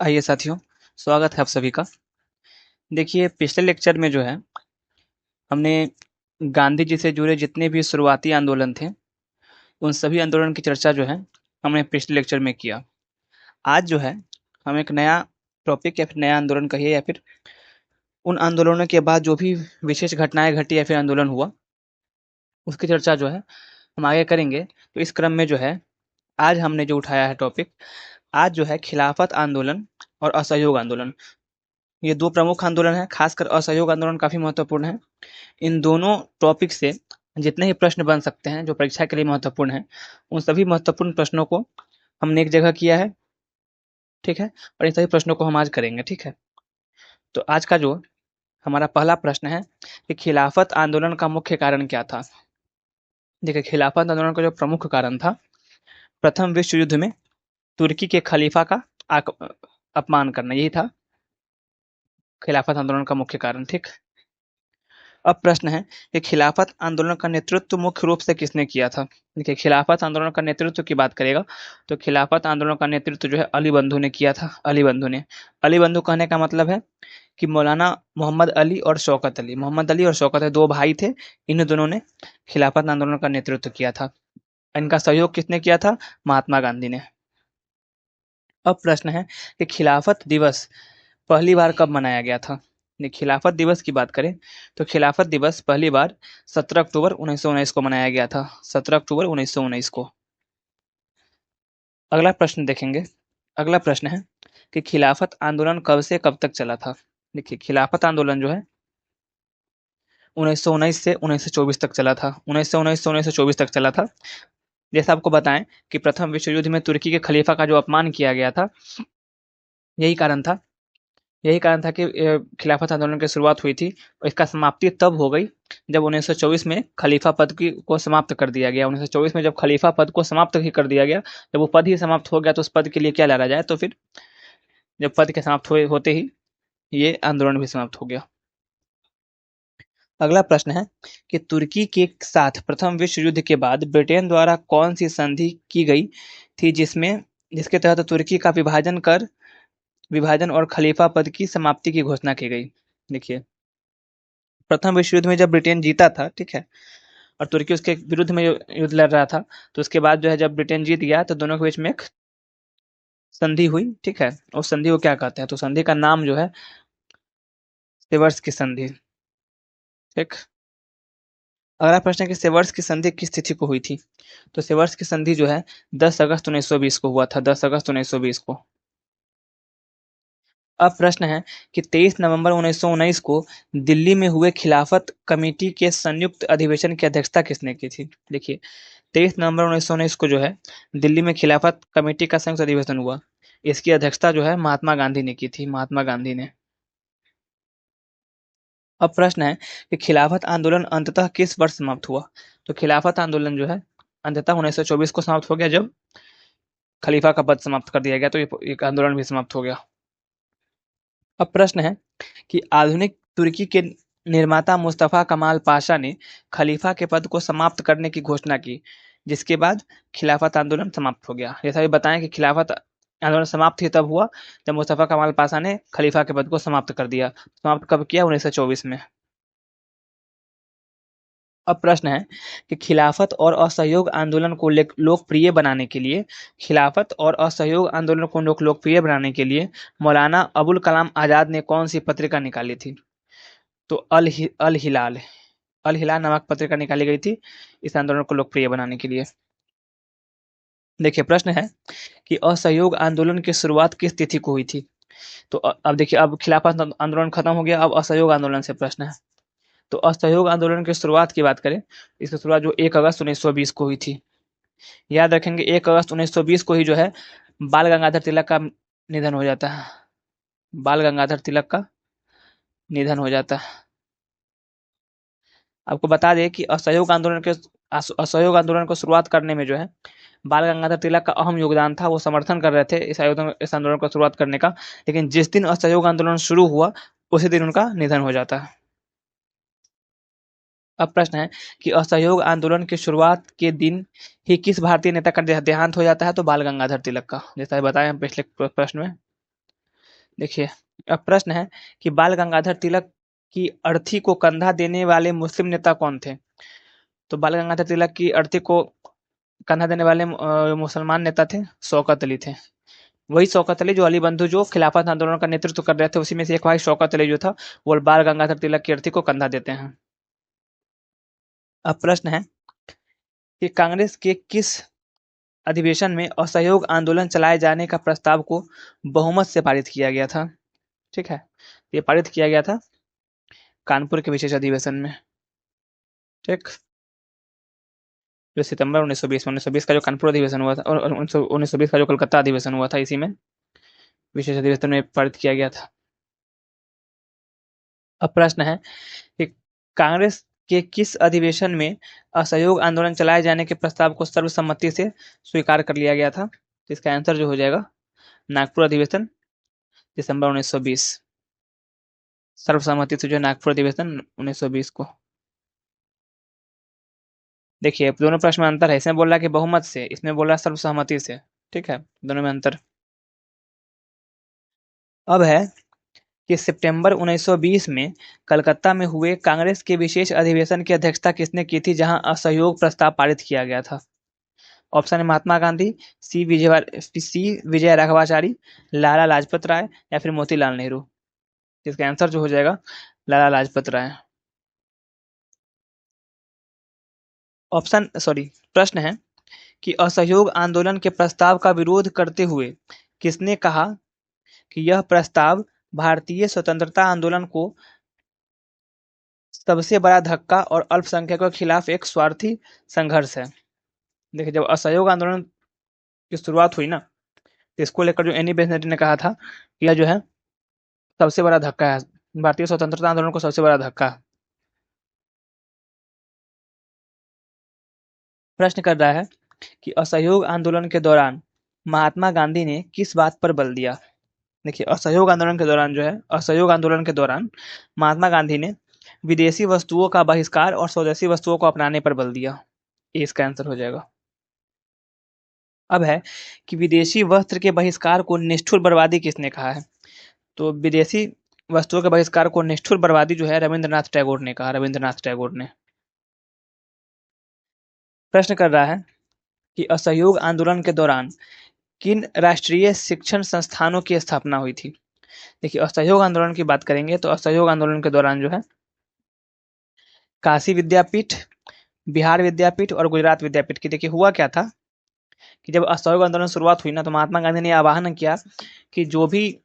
आइए साथियों, स्वागत है आप सभी का। देखिए, पिछले लेक्चर में जो है हमने गांधी जी से जुड़े जितने भी शुरुआती आंदोलन थे, उन सभी आंदोलन की चर्चा जो है हमने पिछले लेक्चर में किया। आज जो है हम एक नया टॉपिक या फिर नया आंदोलन कहिए या फिर उन आंदोलनों के बाद जो भी विशेष घटनाएं घटी या फिर आंदोलन हुआ, उसकी चर्चा जो है हम आगे करेंगे। तो इस क्रम में जो है आज हमने जो उठाया है टॉपिक, आज जो है खिलाफत आंदोलन और असहयोग आंदोलन। ये दो प्रमुख आंदोलन हैं, खासकर असहयोग आंदोलन काफी महत्वपूर्ण है। इन दोनों टॉपिक से जितने ही प्रश्न बन सकते हैं जो परीक्षा के लिए महत्वपूर्ण हैं, उन सभी महत्वपूर्ण प्रश्नों को हमने एक जगह किया है, ठीक है। और इन सभी प्रश्नों को हम आज करेंगे, ठीक है। तो आज का जो हमारा पहला प्रश्न है कि खिलाफत आंदोलन का मुख्य कारण क्या था। देखिए, खिलाफत आंदोलन का जो प्रमुख कारण था, प्रथम विश्व युद्ध में तुर्की के खलीफा का अपमान करना, यही था खिलाफत आंदोलन का मुख्य कारण, ठीक। अब प्रश्न है कि खिलाफत आंदोलन का नेतृत्व मुख्य रूप से किसने किया था। देखिए, खिलाफत आंदोलन का नेतृत्व की बात करेगा तो खिलाफत आंदोलन का नेतृत्व जो है अली बंधु ने किया था। अली बंधु ने, अली बंधु कहने का मतलब है कि मौलाना मोहम्मद अली और शौकत अली, मोहम्मद अली और शौकत अली दो भाई थे। इन दोनों ने खिलाफत आंदोलन का नेतृत्व किया था। इनका सहयोग किसने किया था? महात्मा गांधी ने। अब प्रश्न है कि खिलाफत दिवस पहली बार कब मनाया गया था। खिलाफत दिवस की बात करें तो खिलाफत दिवस पहली बार 17 अक्टूबर 1919 को मनाया गया था। 17 अक्टूबर 1919 को। अगला प्रश्न देखेंगे। अगला प्रश्न है कि खिलाफत आंदोलन कब से कब तक चला था। देखिए, खिलाफत आंदोलन जो है 1919 से 1924 तक चला था। 1919 से 1924 तक चला था। जैसा आपको बताएं कि प्रथम विश्व युद्ध में तुर्की के खलीफा का जो अपमान किया गया था, यही कारण था यही कारण था कि खिलाफत आंदोलन की शुरुआत हुई थी। और इसका समाप्ति तब हो गई जब 1924 में खलीफा पद की को समाप्त कर दिया गया। 1924 में जब खलीफा पद को समाप्त ही कर दिया गया, जब वो पद ही समाप्त हो गया तो उस पद के लिए क्या लड़ा जाए। तो फिर जब पद के समाप्त होते ही ये आंदोलन भी समाप्त हो गया। अगला प्रश्न है कि तुर्की के साथ प्रथम विश्व युद्ध के बाद ब्रिटेन द्वारा कौन सी संधि की गई थी जिसके तहत तुर्की का विभाजन और खलीफा पद की समाप्ति की घोषणा की गई। देखिए, प्रथम विश्व युद्ध में जब ब्रिटेन जीता था, ठीक है, और तुर्की उसके विरुद्ध में युद्ध लड़ रहा था, तो उसके बाद जो है जब ब्रिटेन जीत गया तो दोनों के बीच में एक संधि हुई, ठीक है। उस संधि को क्या कहते हैं? तो संधि का नाम जो है सेवर्स की संधि, ठीक। अगला प्रश्न है कि सेवर्स की संधि किस तिथि को हुई थी। तो सेवर्स की संधि जो है 10 अगस्त 1920 को हुआ था। 10 अगस्त 1920 को। अब प्रश्न है कि 23 नवंबर 1919 को दिल्ली में हुए खिलाफत कमेटी के संयुक्त अधिवेशन की अध्यक्षता किसने की थी। देखिए, 23 नवंबर 1919 को जो है दिल्ली में खिलाफत कमेटी का संयुक्त अधिवेशन हुआ। इसकी अध्यक्षता जो है महात्मा गांधी ने की थी, महात्मा गांधी ने। अब प्रश्न है कि खिलाफत आंदोलन अंततः किस वर्ष समाप्त हुआ। तो खिलाफत आंदोलन जो है अंततः 1924 को समाप्त हो गया, जब खलीफा का पद समाप्त कर दिया गया, तो ये आंदोलन भी समाप्त हो गया। अब प्रश्न है कि आधुनिक तुर्की के निर्माता मुस्तफा कमाल पाशा ने खलीफा के पद को समाप्त करने की घोषणा की, जिसके बाद खिलाफत आंदोलन समाप्त हो गया। जैसा भी बताएं कि खिलाफत आंदोलन समाप्त ही तब हुआ जब मुस्तफा कमाल पाशा ने खलीफा के पद को समाप्त कर दिया। समाप्त कब किया? 1924 में। अब प्रश्न है कि खिलाफत और असहयोग आंदोलन को लोकप्रिय बनाने के लिए खिलाफत और असहयोग आंदोलन को लोकप्रिय बनाने के लिए मौलाना अबुल कलाम आजाद ने कौन सी पत्रिका निकाली थी। तो अल हिलाल अल हिलाल नामक पत्रिका निकाली गई थी इस आंदोलन को लोकप्रिय बनाने के लिए। देखिए, प्रश्न है कि असहयोग आंदोलन की शुरुआत किस तिथि को हुई थी। तो अब देखिए, अब खिलाफत आंदोलन खत्म हो गया, अब असहयोग आंदोलन से प्रश्न है। तो असहयोग आंदोलन की शुरुआत की बात करें, इसकी शुरुआत जो 1 अगस्त 1920 को हुई थी। याद रखेंगे 1 अगस्त 1920 को ही जो है बाल गंगाधर तिलक का निधन हो जाता है। बाल गंगाधर तिलक का निधन हो जाता है। आपको बता दें कि असहयोग आंदोलन को शुरुआत करने में जो है बाल गंगाधर तिलक का अहम योगदान था। वो समर्थन कर रहे थे इस आंदोलन को शुरुआत करने का, लेकिन जिस दिन असहयोग आंदोलन शुरू हुआ उसी दिन उनका निधन हो जाता है। अब प्रश्न है कि असहयोग आंदोलन की शुरुआत के दिन ही किस भारतीय नेता का देहांत हो जाता है। तो बाल गंगाधर तिलक का, जैसा बताया हम पिछले प्रश्न में। देखिए, अब प्रश्न है कि बाल गंगाधर तिलक की अर्थी को कंधा देने वाले मुस्लिम नेता कौन थे? तो बाल गंगाधर तिलक की अर्थी को कंधा देने वाले मुसलमान नेता थे, शौकत अली थे। वही शौकत अली जो अली बंधु जो खिलाफत आंदोलन का नेतृत्व कर रहे थे, उसी में से एक भाई शौकत अली जो था, वो बाल गंगाधर तिलक की अर्थी को कंधा देते हैं। अब प्रश्न है कि कांग्रेस के किस अधिवेशन में असहयोग आंदोलन चलाए जाने का प्रस्ताव को बहुमत से पारित किया गया था? ठीक है, ये पारित किया गया था कानपुर के विशेष अधिवेशन में। ठीक, जो सितंबर 1920 में, 1920 का जो कानपुर अधिवेशन हुआ था और 1920 का जो कलकत्ता अधिवेशन हुआ था, इसी में विशेष अधिवेशन में पारित किया गया था। अब प्रश्न है कि कांग्रेस के किस अधिवेशन में असहयोग आंदोलन चलाए जाने के प्रस्ताव को सर्वसम्मति से स्वीकार कर लिया गया था? तो इसका आंसर जो हो जाएगा नागपुर अधिवेशन, दिसंबर 1920। सर्वसम्मति से जो नागपुर अधिवेशन 1920 को। देखिए, दोनों प्रश्न में अंतर है, इसमें बोल रहा है कि बहुमत से, इसमें बोल रहा है सर्वसम्मति से। ठीक है, दोनों में अंतर। अब है कि सितंबर 1920 में कलकत्ता में हुए कांग्रेस के विशेष अधिवेशन की अध्यक्षता किसने की थी, जहां असहयोग प्रस्ताव पारित किया गया था? ऑप्शन है महात्मा गांधी, सी विजय राघवाचारी, लाला लाजपत राय या फिर मोतीलाल नेहरू। इसका आंसर जो हो जाएगा लाला लाजपत राय। प्रश्न है कि असहयोग आंदोलन के प्रस्ताव का विरोध करते हुए किसने कहा कि यह प्रस्ताव भारतीय स्वतंत्रता आंदोलन को सबसे बड़ा धक्का और अल्पसंख्यकों के खिलाफ एक स्वार्थी संघर्ष है? देखिए, जब असहयोग आंदोलन की शुरुआत हुई ना, तो इसको लेकर जो एनी बेसेंट ने कहा था कि यह जो है सबसे बड़ा धक्का है, भारतीय स्वतंत्रता आंदोलन को सबसे बड़ा धक्का। प्रश्न कर रहा है कि असहयोग आंदोलन के दौरान महात्मा गांधी ने किस बात पर बल दिया? देखिए, असहयोग आंदोलन के दौरान जो है, असहयोग आंदोलन के दौरान महात्मा गांधी ने विदेशी वस्तुओं का बहिष्कार और स्वदेशी वस्तुओं को अपनाने पर बल दिया। ये इसका आंसर हो जाएगा। अब है कि विदेशी वस्त्र के बहिष्कार को निष्ठुर बर्बादी किसने कहा है? तो विदेशी वस्तुओं के बहिष्कार को निष्ठुर बर्बादी जो है रविंद्रनाथ टैगोर ने कहा, रविंद्रनाथ टैगोर ने। प्रश्न कर रहा है कि असहयोग आंदोलन के दौरान किन राष्ट्रीय शिक्षण संस्थानों की स्थापना हुई थी? देखिए, असहयोग आंदोलन की बात करेंगे तो असहयोग आंदोलन के दौरान जो है काशी विद्यापीठ, बिहार विद्यापीठ और गुजरात विद्यापीठ की। देखिए, हुआ क्या था कि जब असहयोग आंदोलन शुरुआत हुई ना, तो महात्मा गांधी ने आह्वान किया कि जो भी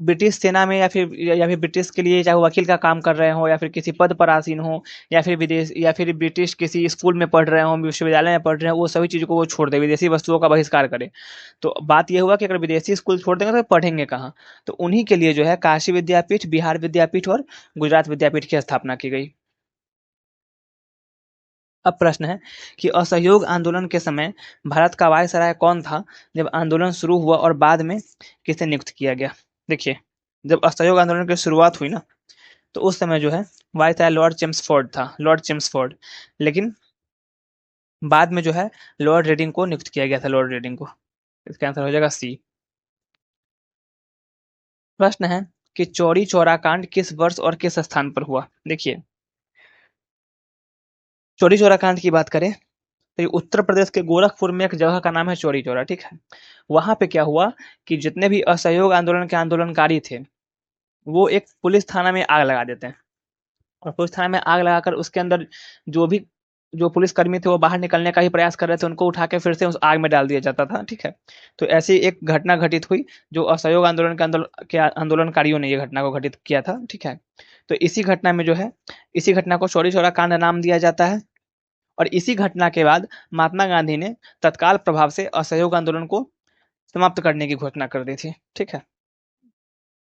ब्रिटिश सेना में या फिर ब्रिटिश के लिए, चाहे वो वकील का काम कर रहे हो या फिर किसी पद पर आसीन हो, या फिर विदेश या फिर ब्रिटिश किसी स्कूल में पढ़ रहे हो, विश्वविद्यालय में पढ़ रहे हो, वो सभी चीज़ों को वो छोड़ दे, विदेशी वस्तुओं का बहिष्कार करे। तो बात ये हुआ कि अगर विदेशी स्कूल छोड़ देंगे तो पढ़ेंगे कहाँ? तो उन्हीं के लिए जो है काशी विद्यापीठ, बिहार विद्यापीठ और गुजरात विद्यापीठ की स्थापना की गई। अब प्रश्न है कि असहयोग आंदोलन के समय भारत का वायसराय कौन था जब आंदोलन शुरू हुआ और बाद में किसे नियुक्त किया गया? देखिए, जब असहयोग आंदोलन की शुरुआत हुई ना, तो उस समय जो है वायसराय लॉर्ड चेम्सफोर्ड था, लॉर्ड चेम्सफोर्ड। लेकिन बाद में जो है लॉर्ड रेडिंग को नियुक्त किया गया था, लॉर्ड रेडिंग को। इसका आंसर हो जाएगा सी। प्रश्न है कि चौरी चौरा कांड किस वर्ष और किस स्थान पर हुआ? देखिए, चौरी चौरा कांड की बात करें तो ये उत्तर प्रदेश के गोरखपुर में एक जगह का नाम है चौरी चौरा। ठीक है, वहां पे क्या हुआ कि जितने भी असहयोग आंदोलन के आंदोलनकारी थे, वो एक पुलिस थाना में आग लगा देते हैं, और पुलिस थाना में आग लगाकर उसके अंदर जो भी जो पुलिसकर्मी थे वो बाहर निकलने का ही प्रयास कर रहे थे, उनको उठा के फिर से उस आग में डाल दिया जाता था। ठीक है, तो ऐसी एक घटना घटित हुई जो असहयोग आंदोलन के आंदोलनकारियों ने ये घटना को घटित किया था। ठीक है, तो इसी घटना में जो है, इसी घटना को चौरी चौरा कांड नाम दिया जाता है। और इसी घटना के बाद महात्मा गांधी ने तत्काल प्रभाव से असहयोग आंदोलन को समाप्त करने की घोषणा कर दी थी। ठीक है,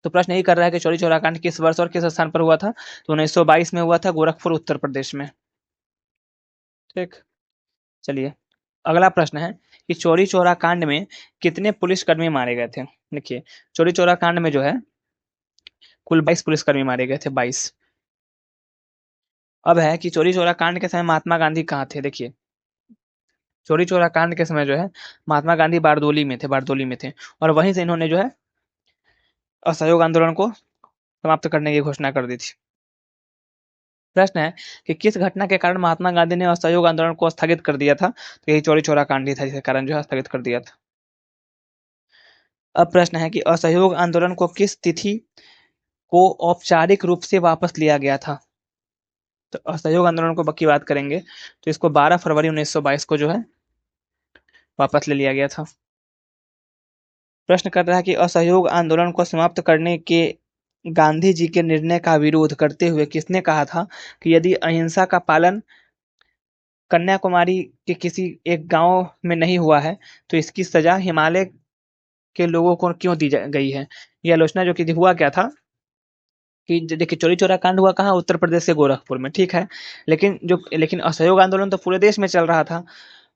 तो प्रश्न यही कर रहा है कि चौरी चौरा कांड किस वर्ष और किस स्थान पर हुआ था? तो 1922 में हुआ था, गोरखपुर उत्तर प्रदेश में। ठीक, चलिए, अगला प्रश्न है कि चौरी चौरा कांड में कितने पुलिसकर्मी मारे गए थे? देखिए, चौरी चौरा कांड में जो है कुल 22 पुलिसकर्मी मारे गए थे, 22। अब है कि चौरी चौरा कांड के समय महात्मा गांधी कहाँ थे? देखिए, चौरी चौरा कांड के समय जो है महात्मा गांधी बारदोली में थे, बारदोली में थे, और वहीं से इन्होंने जो है असहयोग आंदोलन को समाप्त करने की घोषणा कर दी थी। प्रश्न है कि किस घटना के कारण महात्मा गांधी ने असहयोग आंदोलन को स्थगित कर दिया था? तो यही चौरी चौरा कांड ही था जिसके कारण जो है स्थगित कर दिया था। अब प्रश्न है कि असहयोग आंदोलन को किस तिथि को औपचारिक रूप से वापस लिया गया था? तो असहयोग आंदोलन को की बात करेंगे तो इसको 12 फरवरी 1922 को जो है वापस ले लिया गया था। प्रश्न कर रहा है कि असहयोग आंदोलन को समाप्त करने के गांधी जी के निर्णय का विरोध करते हुए किसने कहा था कि यदि अहिंसा का पालन कन्याकुमारी के किसी एक गांव में नहीं हुआ है तो इसकी सजा हिमालय के लोगों को क्यों दी गई है? यह आलोचना जो कि हुआ क्या था कि देखिए चौरी चौरा कांड हुआ कहाँ, उत्तर प्रदेश के गोरखपुर में, ठीक है। लेकिन असहयोग आंदोलन तो पूरे देश में चल रहा था।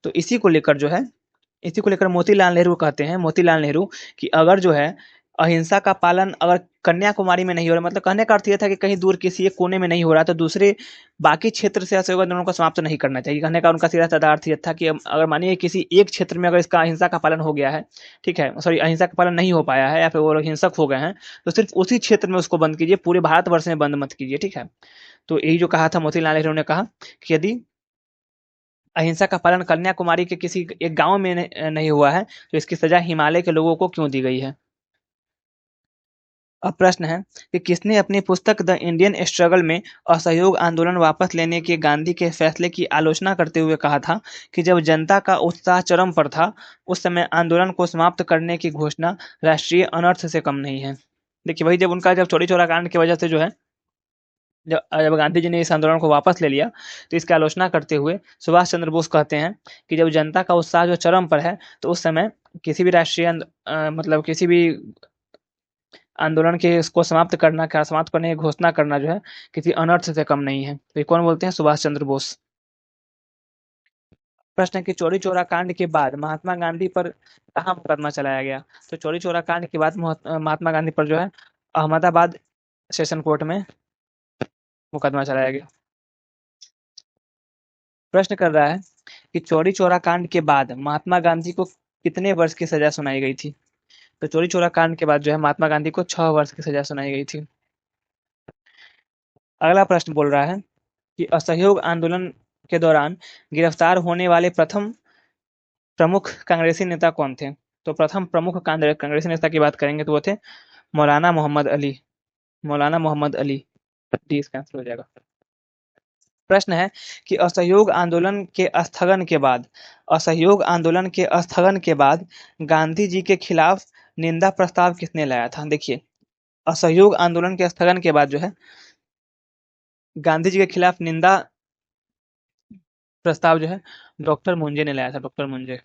तो इसी को लेकर मोतीलाल नेहरू कहते हैं, मोतीलाल नेहरू, कि अगर जो है अहिंसा का पालन अगर कन्याकुमारी में नहीं हो रहा, मतलब कहने का अर्थ ये था कि कहीं दूर किसी एक कोने में नहीं हो रहा, तो दूसरे बाकी क्षेत्र से असहयोग आंदोलन को समाप्त नहीं करना चाहिए। कहने का उनका सीधा साधा अर्थ ये था कि अगर मानिए किसी एक क्षेत्र में अगर इसका अहिंसा का पालन हो गया है, ठीक है, सॉरी, अहिंसा का पालन नहीं हो पाया है या फिर वो लोग हिंसक हो गए हैं, तो सिर्फ उसी क्षेत्र में उसको बंद कीजिए, पूरे भारतवर्ष में बंद मत कीजिए, ठीक है। तो यही जो कहा था मोतीलाल नेहरू ने कहा कि यदि अहिंसा का पालन कन्याकुमारी के किसी एक गांव में नहीं हुआ है तो इसकी सजा हिमालय के लोगों को क्यों दी गई है? अब प्रश्न है कि किसने अपनी पुस्तक द इंडियन स्ट्रगल में असहयोग आंदोलन वापस लेने के गांधी के फैसले की आलोचना करते हुए कहा था कि जब जनता का उत्साह चरम पर था उस समय आंदोलन को समाप्त करने की घोषणा राष्ट्रीय अनर्थ से कम नहीं है। देखिए वही, जब उनका जब चौरी चौरा कांड की वजह से जो है जब जब गांधी जी ने इस आंदोलन को वापस ले लिया तो इसकी आलोचना करते हुए सुभाष चंद्र बोस कहते हैं कि जब जनता का उत्साह जो चरम पर है तो उस समय किसी भी मतलब किसी भी आंदोलन के इसको समाप्त करने की घोषणा करना जो है किसी अनर्थ से कम नहीं है। तो ये कौन बोलते हैं? सुभाष चंद्र बोस। प्रश्न है कि चौरी चौरा कांड के बाद महात्मा गांधी पर कहाँ मुकदमा चलाया गया? तो चौरी चौरा कांड के बाद महात्मा गांधी पर जो है अहमदाबाद सेशन कोर्ट में मुकदमा चलाया गया। प्रश्न कर रहा है कि चौरी चौरा कांड के बाद महात्मा गांधी को कितने वर्ष की सजा सुनाई गई थी? तो चौरी चौरा कांड के बाद जो है महात्मा गांधी को 6 वर्ष की सजा सुनाई गई थी। अगला प्रश्न बोल रहा है कि असहयोग आंदोलन के दौरान गिरफ्तार होने वाले प्रथम प्रमुख कांग्रेसी नेता कौन थे? तो प्रथम प्रमुख कांग्रेसी नेता की बात करेंगे तो वो थे मौलाना मोहम्मद अली। मौलाना मोहम्मद अली, डी कैंसिल हो जाएगा। प्रश्न है कि असहयोग आंदोलन के स्थगन के बाद गांधी जी के खिलाफ निंदा प्रस्ताव किसने लाया था? देखिए असहयोग आंदोलन के स्थगन के बाद जो है गांधी जी के खिलाफ निंदा प्रस्ताव जो है डॉक्टर मुंजे ने लाया था, डॉक्टर मुंजे।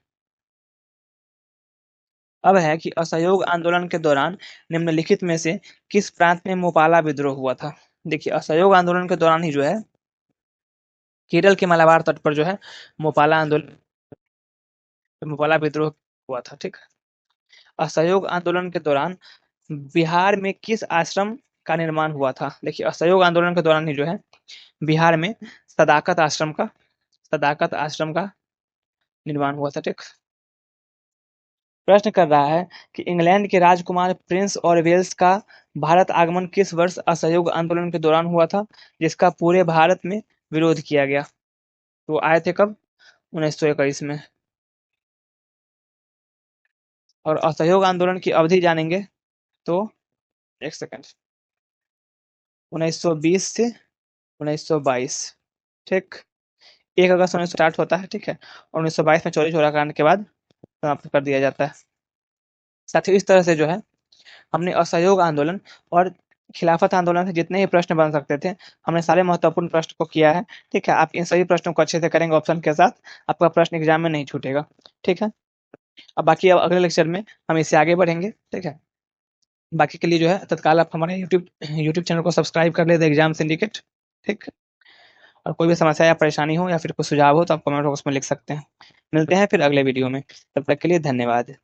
अब है कि असहयोग आंदोलन के दौरान निम्नलिखित में से किस प्रांत में मोपाला विद्रोह हुआ था? देखिए असहयोग आंदोलन के दौरान ही जो है केरल के मलाबार तट पर जो है मोपाला आंदोलन मोपाला विद्रोह हुआ था, ठीक है। असहयोग आंदोलन के दौरान बिहार में किस आश्रम का निर्माण हुआ था? देखिए असहयोग आंदोलन के दौरान ही जो है बिहार में सदाकत आश्रम का निर्माण हुआ था, ठीक। प्रश्न कर रहा है कि इंग्लैंड के राजकुमार प्रिंस और वेल्स का भारत आगमन किस वर्ष असहयोग आंदोलन के दौरान हुआ था जिसका पूरे भारत में विरोध किया गया? तो आए थे कब? 1921 में। और असहयोग आंदोलन की अवधि जानेंगे तो एक सेकंड, 1920 से 1922, ठीक। 1 अगस्त 1900 स्टार्ट होता है, ठीक है, और 1922 में चौरी चौरा कांड के बाद समाप्त कर दिया जाता है। साथियों इस तरह से जो है हमने असहयोग आंदोलन और खिलाफत आंदोलन से जितने ही प्रश्न बन सकते थे हमने सारे महत्वपूर्ण प्रश्न को किया है, ठीक है। आप इन सभी प्रश्नों को अच्छे से करेंगे ऑप्शन के साथ, आपका प्रश्न एग्जाम में नहीं छूटेगा, ठीक है। अब अगले लेक्चर में हम इससे आगे बढ़ेंगे, ठीक है। बाकी के लिए जो है तत्काल आप हमारे यूट्यूब चैनल को सब्सक्राइब कर ले द एग्जाम सिंडिकेट, ठीक। और कोई भी समस्या या परेशानी हो या फिर कोई सुझाव हो तो आप कमेंट बॉक्स में लिख सकते हैं। मिलते हैं फिर अगले वीडियो में, तब तक के लिए धन्यवाद।